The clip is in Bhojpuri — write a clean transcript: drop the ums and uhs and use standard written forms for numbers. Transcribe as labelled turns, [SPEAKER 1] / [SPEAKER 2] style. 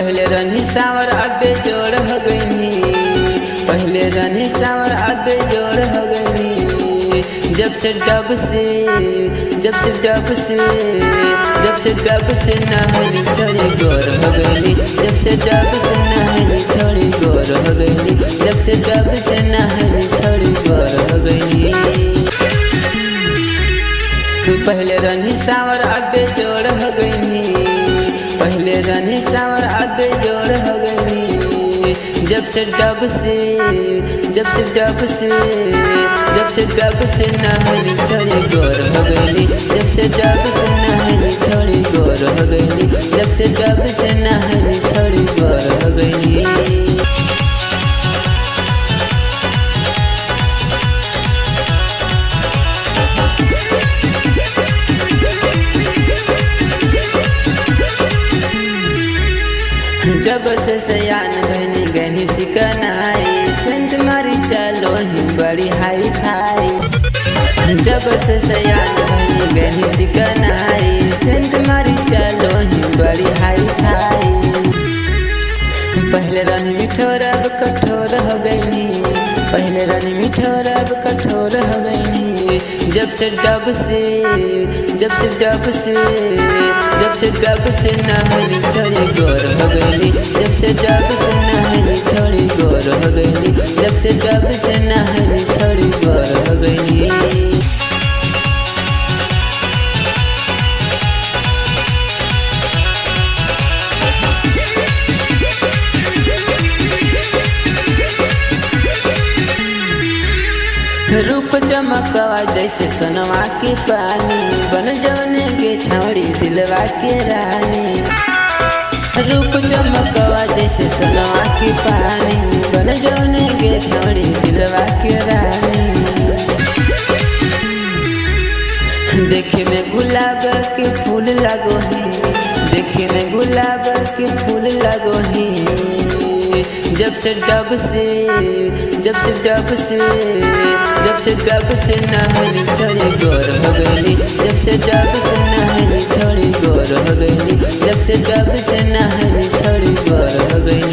[SPEAKER 1] पहले रनी सावर अबे जोड़ हो गई, पहले रनी सावर अबे जोड़ हो गई। जब से डब से जब से डब से जब से डब से नहनी छोड़ी गोर हो गई, जब से डब से नहनी छोड़ी गोर हो गई, जब से डब से नहनी छोड़ी गोर हो गई। पहले रनी सावर अबे जोड़ हो गई, पहले रनी सावर अबे जोड़ हो गई। जब से डब से जब से डब से जब से डब से नहनी छोड़ी गोर हो गई, जब से डब से नहनी छोड़ी गोर हो गई, जब से डब से नहनी छोड़ी गोर हो गई। जब से सयान बहनी गहनी चिकन आई, सेंट मारी चलो ही बड़ी हाई फाई। जब से सयान बहनी गहनी चिकन आई, सेंट मारी चलो ही बड़ी हाई फाई। पहले रनी मिठोर अब कठोर हो गई, पहले रनी मिठोर अब कठोर हो गई। जब से डब से जब से डब से जब से डब से नहनी छोड़ी गोर हो गई, जब से डब से नहनी छोड़ी गोर हो गई, जब से डब से नहनी छोड़ी गोर हो गई। रूप चमकवा जैसे सोनवा के पानी, बन जौने के छौड़ी दिलवा के रानी। रूप चमकवा जैसे सोनवा के पानी, बन जौने के छौड़ी दिलवा के रानी। देखे में गुलाब के फूल लगो ही, देखे में गुलाब के फूल लगो ही। जब से डब से जब से डब से जब से डब से नहनी छोड़ी गोर हो गई, जब से डब से नहनी छोड़ी गोर हो गई, जब से डब से नहनी छोड़ी गोर हो गई।